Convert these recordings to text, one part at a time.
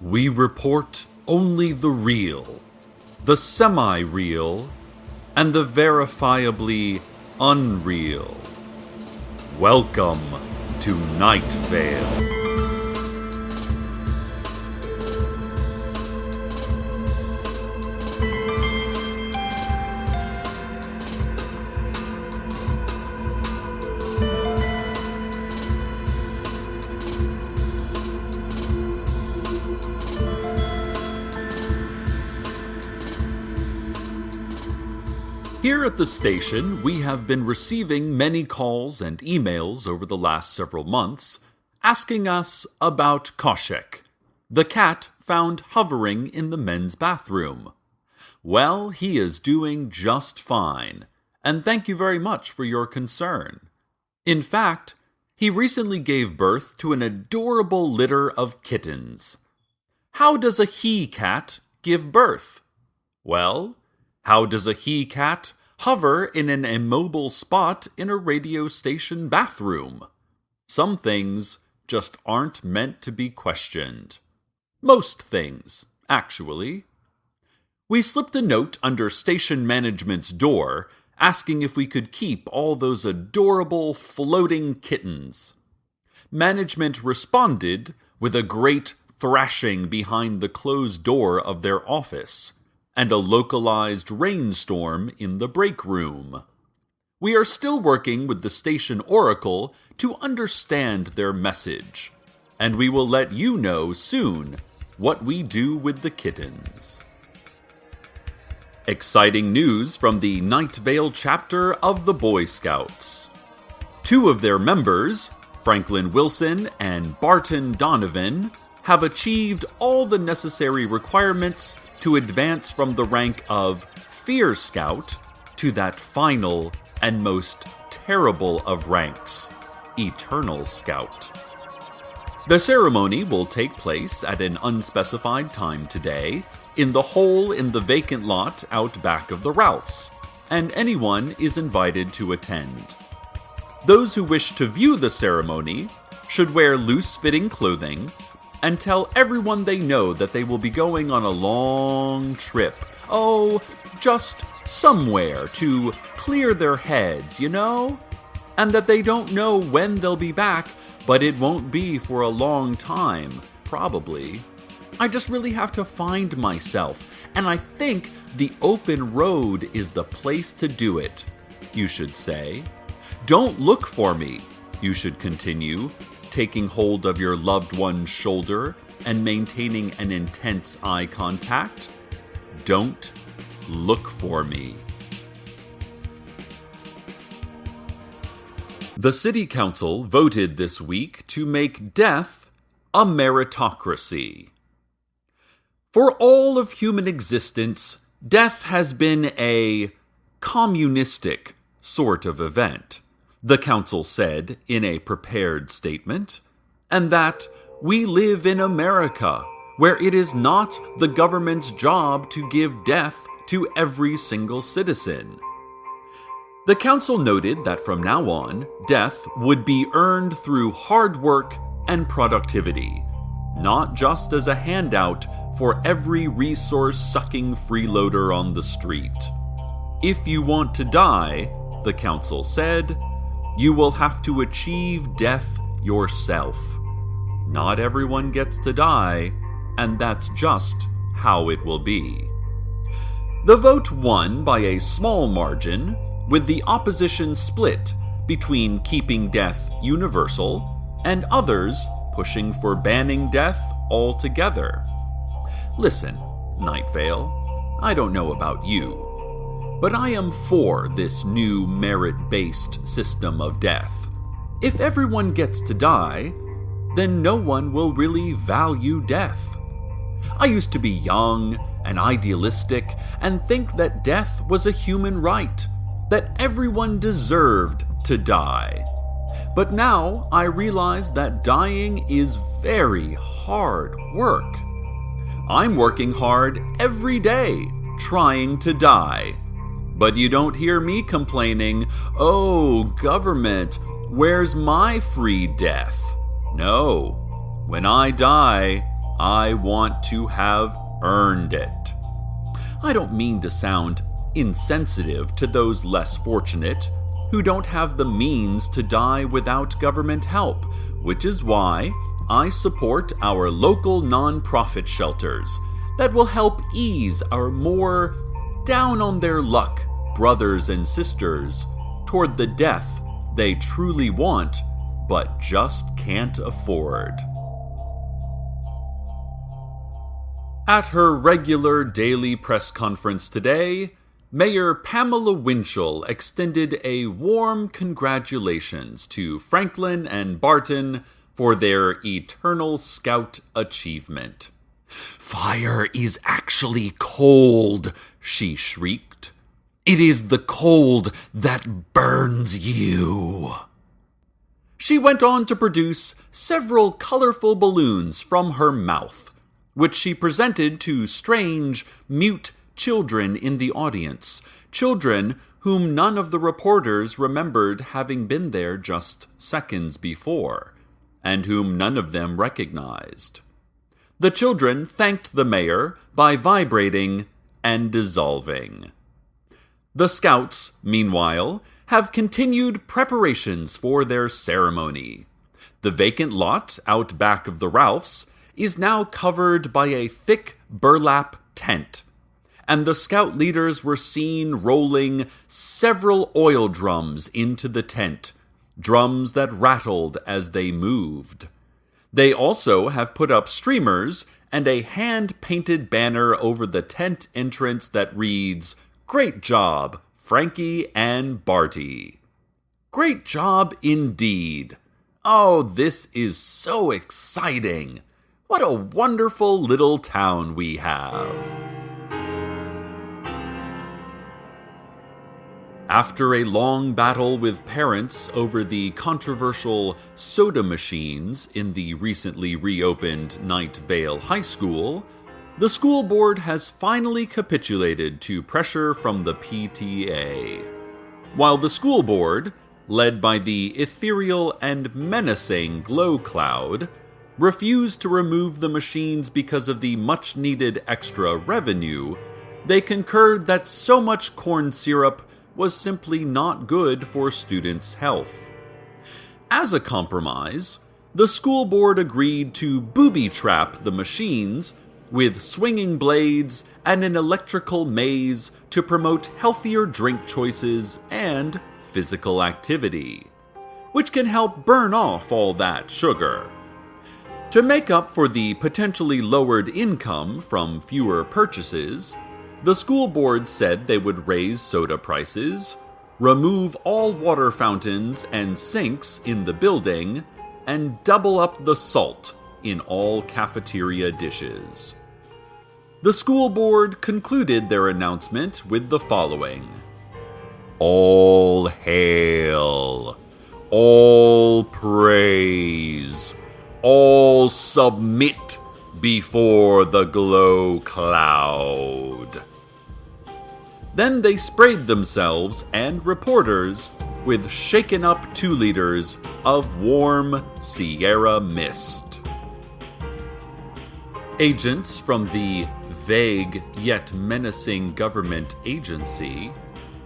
We report only the real, the semi-real, and the verifiably unreal. Welcome to Night Vale. Here at the station, we have been receiving many calls and emails over the last several months asking us about Koshek, the cat found hovering in the men's bathroom. Well, he is doing just fine, and thank you very much for your concern. In fact, he recently gave birth to an adorable litter of kittens. How does a he-cat give birth? Well, how does a he-cat hover in an immobile spot in a radio station bathroom? Some things just aren't meant to be questioned. Most things, actually. We slipped a note under station management's door asking if we could keep all those adorable floating kittens. Management responded with a great thrashing behind the closed door of their office and a localized rainstorm in the break room. We are still working with the station oracle to understand their message, and we will let you know soon what we do with the kittens. Exciting news from the Night Vale chapter of the Boy Scouts. Two of their members, Franklin Wilson and Barton Donovan, have achieved all the necessary requirements to advance from the rank of Fear Scout to that final and most terrible of ranks, Eternal Scout. The ceremony will take place at an unspecified time today in the hole in the vacant lot out back of the Ralphs, and anyone is invited to attend. Those who wish to view the ceremony should wear loose-fitting clothing and tell everyone they know that they will be going on a long trip. Oh, just somewhere to clear their heads, you know? And that they don't know when they'll be back, but it won't be for a long time, probably. I just really have to find myself, and I think the open road is the place to do it, you should say. Don't look for me, you should continue, taking hold of your loved one's shoulder and maintaining an intense eye contact. Don't look for me. The City Council voted this week to make death a meritocracy. For all of human existence, death has been a communistic sort of event, the council said in a prepared statement, and that we live in America, where it is not the government's job to give death to every single citizen. The council noted that from now on, death would be earned through hard work and productivity, not just as a handout for every resource-sucking freeloader on the street. If you want to die, the council said, you will have to achieve death yourself. Not everyone gets to die, and that's just how it will be. The vote won by a small margin, with the opposition split between keeping death universal and others pushing for banning death altogether. Listen, Night Vale, I don't know about you, but I am for this new merit-based system of death. If everyone gets to die, then no one will really value death. I used to be young and idealistic and think that death was a human right, that everyone deserved to die. But now I realize that dying is very hard work. I'm working hard every day trying to die. But you don't hear me complaining, oh, government, where's my free death? No. When I die, I want to have earned it. I don't mean to sound insensitive to those less fortunate who don't have the means to die without government help, which is why I support our local non-profit shelters that will help ease our more down-on-their-luck brothers and sisters toward the death they truly want but just can't afford. At her regular daily press conference today, Mayor Pamela Winchell extended a warm congratulations to Franklin and Barton for their Eternal Scout achievement. "Fire is actually cold," she shrieked. "It is the cold that burns you." She went on to produce several colorful balloons from her mouth, which she presented to strange, mute children in the audience, children whom none of the reporters remembered having been there just seconds before, and whom none of them recognized. The children thanked the mayor by vibrating and dissolving. The Scouts, meanwhile, have continued preparations for their ceremony. The vacant lot out back of the Ralphs is now covered by a thick burlap tent, and the Scout leaders were seen rolling several oil drums into the tent, drums that rattled as they moved. They also have put up streamers and a hand-painted banner over the tent entrance that reads, "Great job, Frankie and Barty." Great job indeed. Oh, this is so exciting. What a wonderful little town we have. After a long battle with parents over the controversial soda machines in the recently reopened Night Vale High School, the school board has finally capitulated to pressure from the PTA. While the school board, led by the ethereal and menacing Glow Cloud, refused to remove the machines because of the much-needed extra revenue, they concurred that so much corn syrup was simply not good for students' health. As a compromise, the school board agreed to booby-trap the machines with swinging blades and an electrical maze to promote healthier drink choices and physical activity, which can help burn off all that sugar. To make up for the potentially lowered income from fewer purchases, the school board said they would raise soda prices, remove all water fountains and sinks in the building, and double up the salt in all cafeteria dishes. The school board concluded their announcement with the following: "All hail, all praise, all submit before the Glow Cloud." Then they sprayed themselves and reporters with shaken up 2 liters of warm Sierra mist. Agents from the vague yet menacing government agency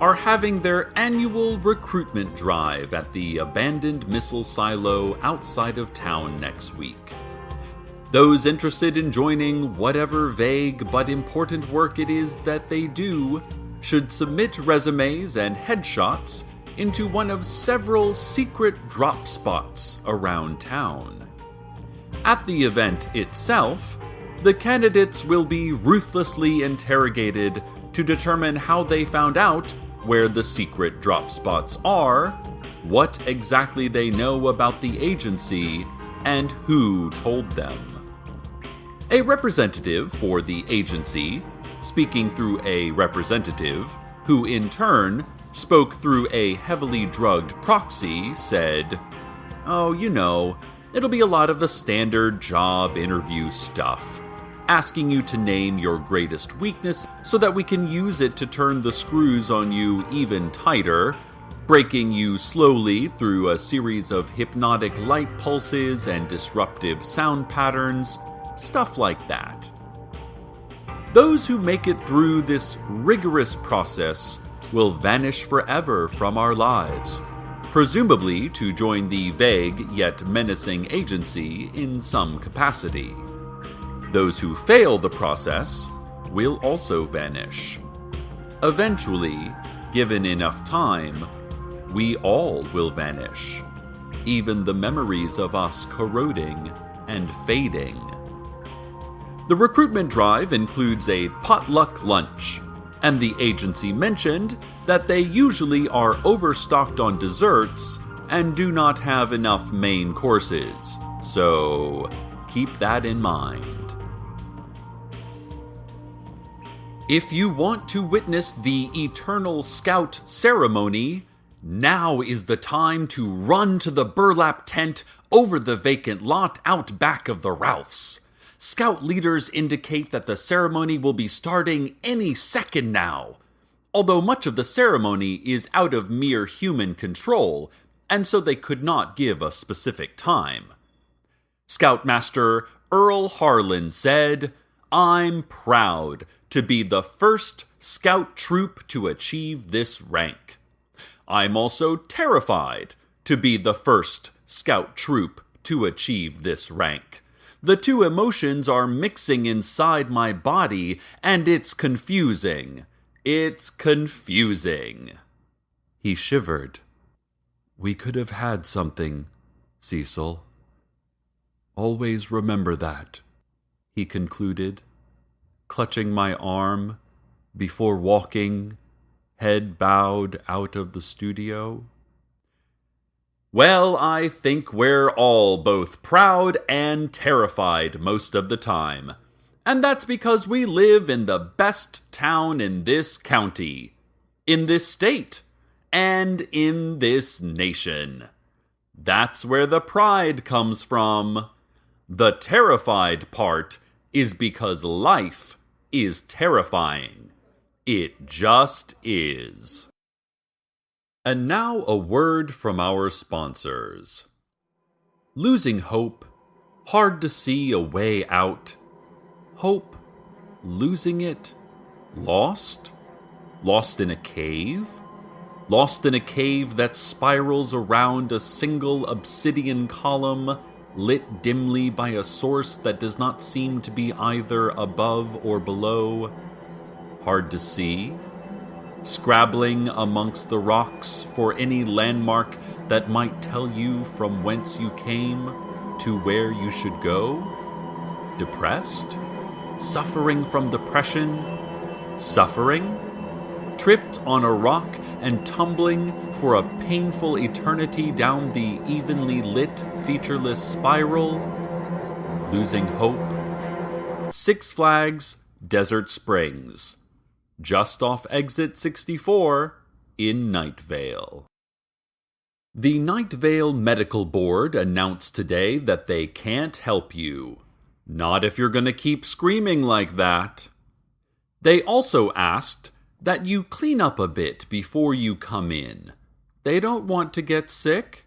are having their annual recruitment drive at the abandoned missile silo outside of town next week. Those interested in joining whatever vague but important work it is that they do should submit resumes and headshots into one of several secret drop spots around town. At the event itself, the candidates will be ruthlessly interrogated to determine how they found out where the secret drop spots are, what exactly they know about the agency, and who told them. A representative for the agency, speaking through a representative, who in turn spoke through a heavily drugged proxy, said, "Oh, you know, it'll be a lot of the standard job interview stuff. Asking you to name your greatest weakness so that we can use it to turn the screws on you even tighter, breaking you slowly through a series of hypnotic light pulses and disruptive sound patterns, stuff like that. Those who make it through this rigorous process will vanish forever from our lives, presumably to join the vague yet menacing agency in some capacity. Those who fail the process will also vanish. Eventually, given enough time, we all will vanish, even the memories of us corroding and fading. The recruitment drive includes a potluck lunch, and the agency mentioned that they usually are overstocked on desserts and do not have enough main courses, so keep that in mind. If you want to witness the Eternal Scout ceremony, now is the time to run to the burlap tent over the vacant lot out back of the Ralphs. Scout leaders indicate that the ceremony will be starting any second now, although much of the ceremony is out of mere human control, and so they could not give a specific time. Scoutmaster Earl Harlan said, "I'm proud to be the first Scout troop to achieve this rank. I'm also terrified to be the first Scout troop to achieve this rank. The two emotions are mixing inside my body, and it's confusing. It's confusing." He shivered. "We could have had something, Cecil. Always remember that," he concluded, clutching my arm before walking, head bowed, out of the studio. Well, I think we're all both proud and terrified most of the time. And that's because we live in the best town in this county, in this state, and in this nation. That's where the pride comes from. The terrified part is because life is terrifying. It just is. And now a word from our sponsors. Losing hope, hard to see a way out. Hope, losing it, lost? Lost in a cave? Lost in a cave that spirals around a single obsidian column, lit dimly by a source that does not seem to be either above or below. Hard to see? Scrabbling amongst the rocks for any landmark that might tell you from whence you came to where you should go? Depressed? Suffering from depression? Suffering? Tripped on a rock and tumbling for a painful eternity down the evenly lit, featureless spiral? Losing hope? Six Flags Desert Springs, just off exit 64 in Night Vale. The Night Vale Medical Board announced today that they can't help you. Not if you're going to keep screaming like that. They also asked that you clean up a bit before you come in. They don't want to get sick.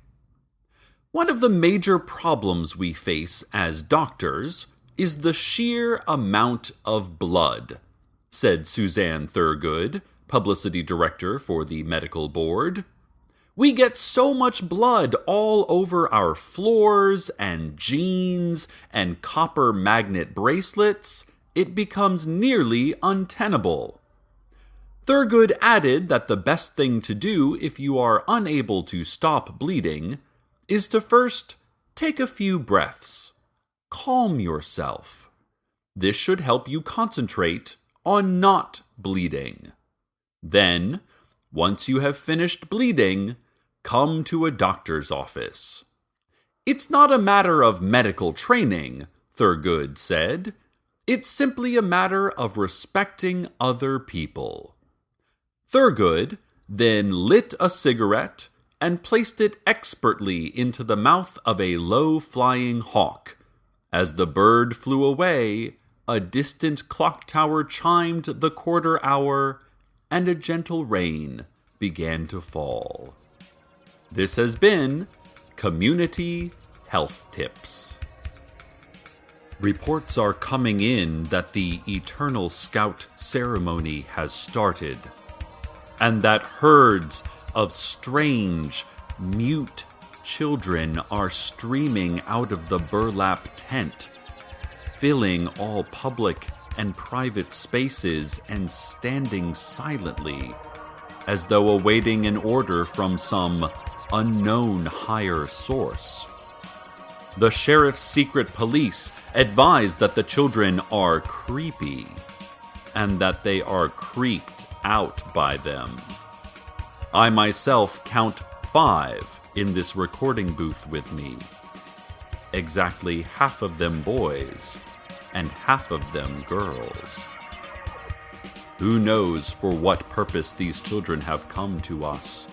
One of the major problems we face as doctors is the sheer amount of blood, said Suzanne Thurgood, publicity director for the medical board. We get so much blood all over our floors and jeans and copper magnet bracelets, it becomes nearly untenable. Thurgood added that the best thing to do if you are unable to stop bleeding is to first take a few breaths. Calm yourself. This should help you concentrate on not bleeding. Then, once you have finished bleeding, come to a doctor's office. It's not a matter of medical training, Thurgood said. It's simply a matter of respecting other people. Thurgood then lit a cigarette and placed it expertly into the mouth of a low-flying hawk. As the bird flew away, a distant clock tower chimed the quarter hour, and a gentle rain began to fall. This has been Community Health Tips. Reports are coming in that the Eternal Scout ceremony has started, and that herds of strange, mute children are streaming out of the burlap tent, filling all public and private spaces and standing silently, as though awaiting an order from some unknown higher source. The sheriff's secret police advise that the children are creepy, and that they are creeped out by them. I myself count 5 in this recording booth with me. Exactly half of them boys, and half of them girls. Who knows for what purpose these children have come to us,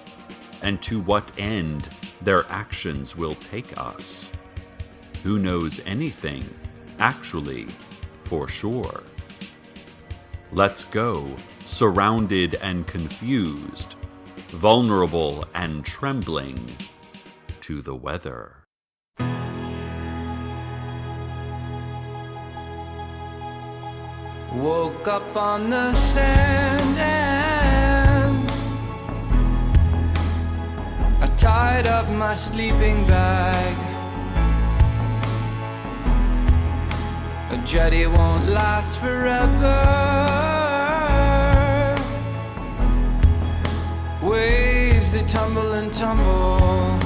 and to what end their actions will take us? Who knows anything, actually, for sure? Let's go, surrounded and confused, vulnerable and trembling, to the weather. Woke up on the sand and I tied up my sleeping bag. A jetty won't last forever. Waves, they tumble and tumble.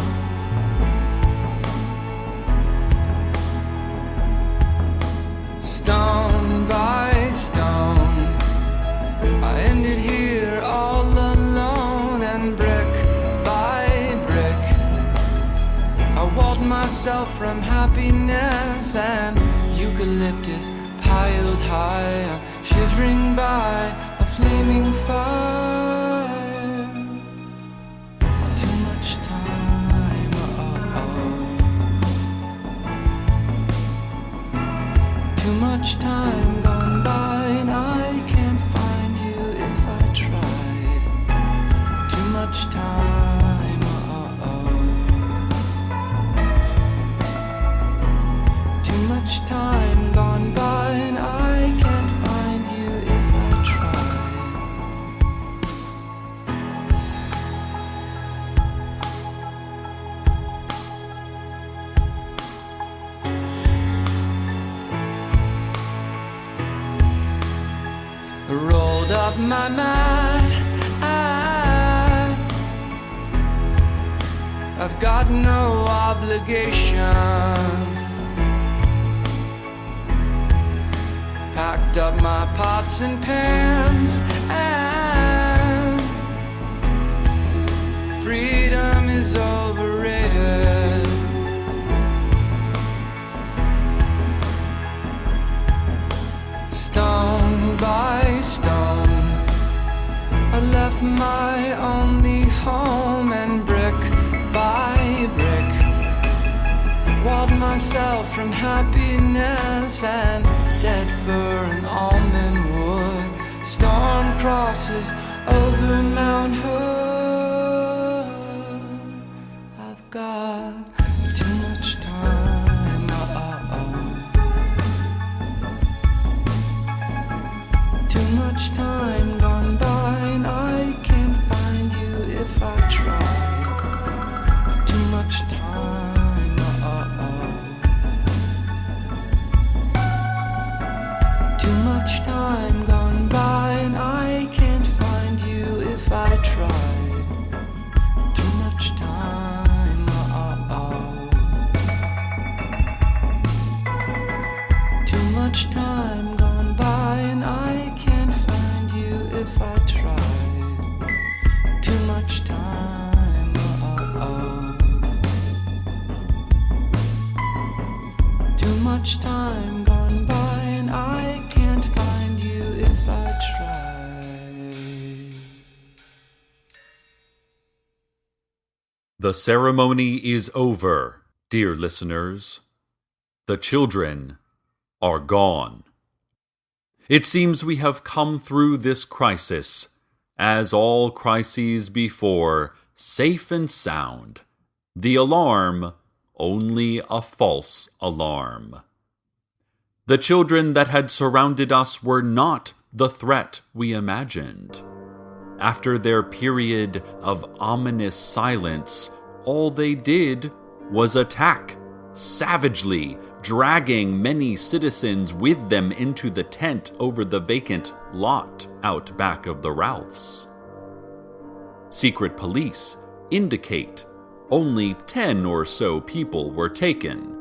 Stone by stone, I ended here all alone, and brick by brick I walled myself from happiness, and eucalyptus piled high, I'm shivering by a flaming fire. Too much time, too much time gone by, and I can't find you if I tried. Too much time, too much time gone by, and I can't find you if I tried. Rolled up my mat, I've got no obligations. Packed up my pots and pans, and freedom is overrated. Stone by stone, I left my only home, and brick by brick walled myself from happiness, and dead fur and almond wood, storm crosses over Mount Hood. I've got too much time, too much time gone by, and I can't find you if I try. Too much time. Too much time gone by, and I can't find you if I tried. Too much time, too much time gone by, and I can't find you if I tried. Too much time, too much time gone by, and I can't find you if I try. The ceremony is over, dear listeners. The children are gone. It seems we have come through this crisis, as all crises before, safe and sound. The alarm, only a false alarm. The children that had surrounded us were not the threat we imagined. After their period of ominous silence, all they did was attack, savagely dragging many citizens with them into the tent over the vacant lot out back of the Ralphs. Secret police indicate only 10 or so people were taken,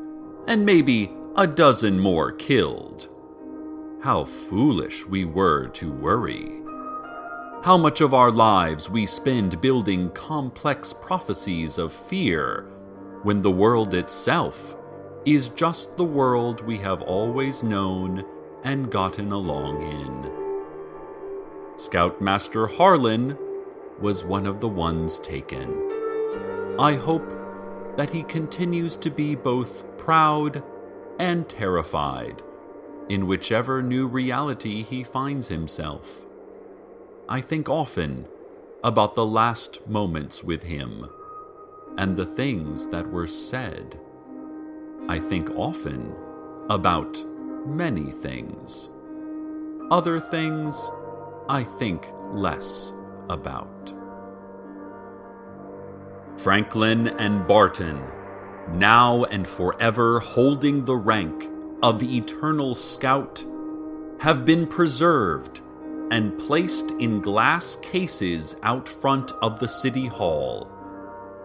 and maybe a dozen more killed. How foolish we were to worry. How much of our lives we spend building complex prophecies of fear, when the world itself is just the world we have always known and gotten along in. Scoutmaster Harlan was one of the ones taken. I hope that he continues to be both proud and terrified in whichever new reality he finds himself. I think often about the last moments with him and the things that were said. I think often about many things. Other things I think less about. Franklin and Barton, now and forever holding the rank of the Eternal Scout, have been preserved and placed in glass cases out front of the City Hall,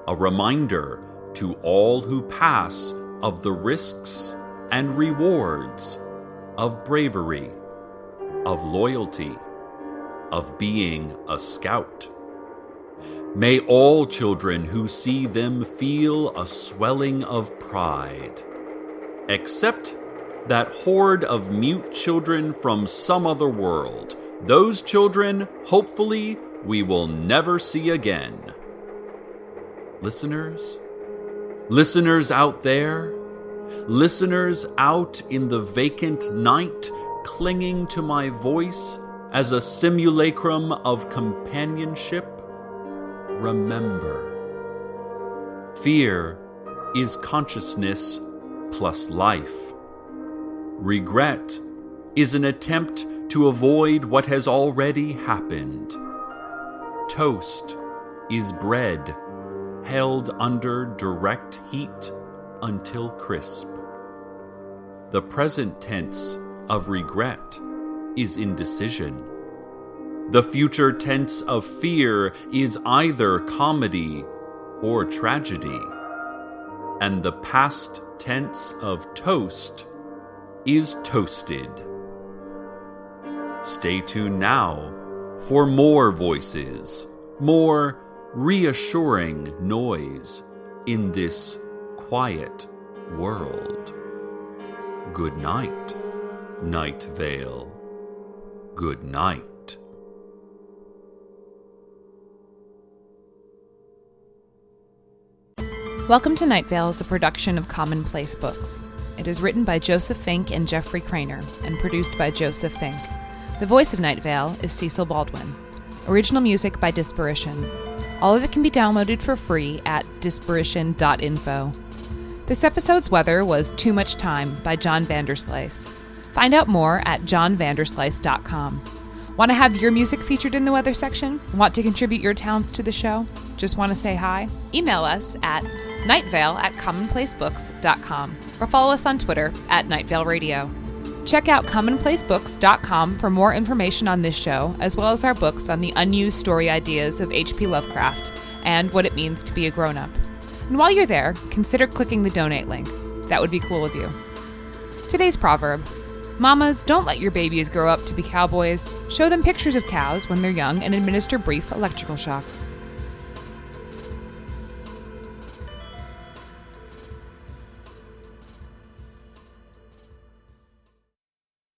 a reminder to all who pass of the risks and rewards of bravery, of loyalty, of being a scout. May all children who see them feel a swelling of pride, except that horde of mute children from some other world. Those children, hopefully, we will never see again. Listeners out there, listeners out in the vacant night, clinging to my voice as a simulacrum of companionship, remember, fear is consciousness plus life. Regret is an attempt to avoid what has already happened. Toast is bread held under direct heat until crisp. The present tense of regret is indecision. The future tense of fear is either comedy or tragedy. And the past tense of toast is toasted. Stay tuned now for more voices, more reassuring noise in this quiet world. Good night, Night Vale. Good night. Welcome to Night Vale is a production of Commonplace Books. It is written by Joseph Fink and Jeffrey Craner and produced by Joseph Fink. The voice of Night Vale is Cecil Baldwin. Original music by Disparition. All of it can be downloaded for free at disparition.info. This episode's weather was Too Much Time by John Vanderslice. Find out more at johnvanderslice.com. Want to have your music featured in the weather section? Want to contribute your talents to the show? Just want to say hi? Email us at nightvale@commonplacebooks.com or follow us on Twitter at @NightValeRadio. Check out commonplacebooks.com for more information on this show, as well as our books on the unused story ideas of H.P. Lovecraft and what it means to be a grown-up. And while you're there, consider clicking the donate link. That would be cool of you. Today's proverb: Mamas, don't let your babies grow up to be cowboys. Show them pictures of cows when they're young and administer brief electrical shocks.